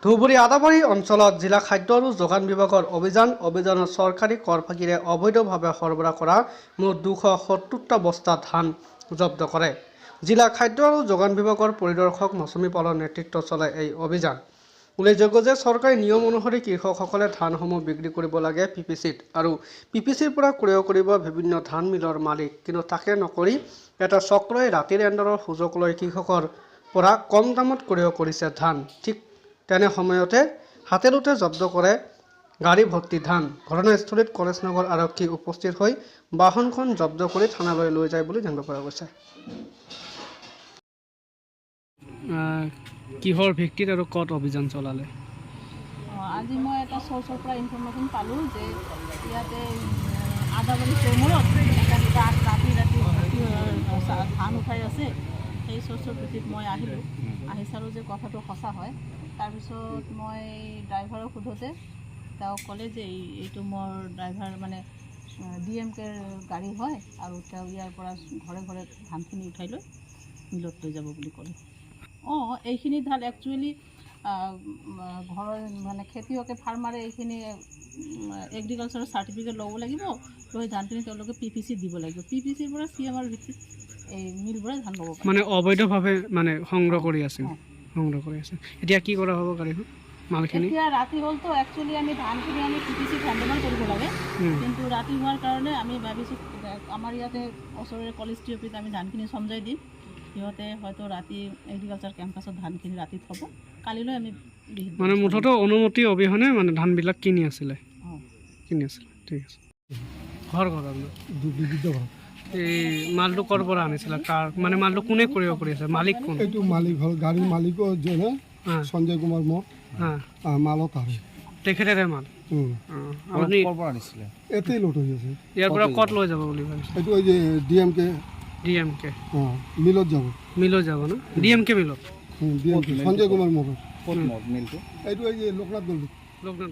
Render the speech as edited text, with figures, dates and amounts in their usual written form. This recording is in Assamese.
ধুবুৰী আদাবাৰী অঞ্চলত জিলা খাদ্য আৰু যোগান বিভাগৰ অভিযানত চৰকাৰী কৰ ফাঁকিৰে অবৈধভাৱে সৰবৰাহ কৰা মুঠ 270টা বস্তা ধান জব্দ কৰে। জিলা খাদ্য আৰু যোগান বিভাগৰ পৰিদৰ্শক মৌচুমী পালৰ নেতৃত্বত চলে এই অভিযান। উল্লেখযোগ্য যে চৰকাৰী নিয়ম অনুসৰি কৃষকসকলে ধানসমূহ বিক্ৰী কৰিব লাগে পিপিচিত আৰু পিপিচিৰ পৰা ক্ৰয় কৰিব বিভিন্ন ধান মিলৰ মালিক। কিন্তু তাকে নকৰি এটা চক্ৰই ৰাতিৰ এণ্ডাৰৰ সুযোগ লৈ কৃষকৰ পৰা কম দামত ক্ৰয় কৰিছে ধান। ঠিক তেনে সময়তে হাতেলুতে জব্দ কৰে গাড়ী ভৰ্তি ধান। ঘটনাস্থলীত কলেজনগৰ আৰক্ষী উপস্থিত হৈ বাহনখন জব্দ কৰি থানালৈ লৈ যায় বুলি জানিব পৰা গৈছে। কিহৰ ভিত্তিত আৰু ক'ত অভিযান চলালে? আজি মই এটা চ'ৰ্চৰ পৰা ইনফৰমেশ্যন পালোঁ যে ইয়াতে আদাবাৰী চৌমূৰত এটা ৰাতি ধান উঠাই আছে। সেই চ'ৰ্চৰ ভিত্তিত মই আহিলোঁ, আহি চালোঁ যে কথাটো সঁচা হয়। তাৰপিছত মই ড্ৰাইভাৰক সোধোতে তেওঁ ক'লে যে এইটো মোৰ ড্ৰাইভাৰ মানে DMKৰ গাড়ী হয় আৰু তেওঁ ইয়াৰ পৰা ঘৰে ঘৰে ধানখিনি উঠাই লৈ মিলত লৈ যাব বুলি ক'লে। এইখিনি ধান একচুৱেলি ঘৰৰ মানে খেতিয়কে ফাৰ্মাৰে এইখিনি এগ্ৰিকালচাৰৰ চাৰ্টিফিকেট ল'ব লাগিব, লৈ ধানখিনি তেওঁলোকে PPC দিব লাগিব। PPCৰ পৰা CMৰ ভিত্তিত এই মিলবোৰে ধান ল'ব পাৰে। মানে অবৈধভাৱে মানে সংগ্ৰহ কৰি আছে। এতিয়া কি কৰা হ'ব গাড়ীখন মালখিনি? এতিয়া ৰাতি হ'লতো একচুৱেলি আমি ধানখিনি আমি PPC হেণ্ডঅভাৰ কৰিব লাগে, কিন্তু ৰাতি হোৱাৰ কাৰণে আমি ভাবিছোঁ আমাৰ ইয়াতে ওচৰৰে কলেজ টিঅপিত আমি ধানখিনি চমজাই দিম। সিহঁতে হয়তো ৰাতি এগ্ৰিকালচাৰ কেম্পাছত ধানখিনি ৰাতি থ'ব, কালিলৈ আমি মানে মুঠতে অনুমতি অবিহনে মানে ধানবিলাক কিনি আছিলে। ঠিক আছে। ঘৰ আপোনাৰ এই মালটো ক'ৰ পৰা আনিছিলে? কাৰ মানে মালটো কোনে ক্ৰয় কৰি আছে? মালিক কোন? এইটো মালিক হ'ল গাড়ীৰ মালিকো যেনে সঞ্জয় কুমাৰ মোক মালত আহে তেখেতেৰে মাল। আপুনি ক'ৰ পৰা আনিছিলে? এতেই লোট হৈ আছে। ইয়াৰ পৰা ক'ত লৈ যাব বুলি ভাবিছে? এইটো এই যে DMK মিলত যাব। মিলত যাব ন? DMK মিলত? DMK সঞ্জয় কুমাৰ মোক ক'ত মিলটো? এইটো এই যে লোকনাথ গল্লী। লকডাউন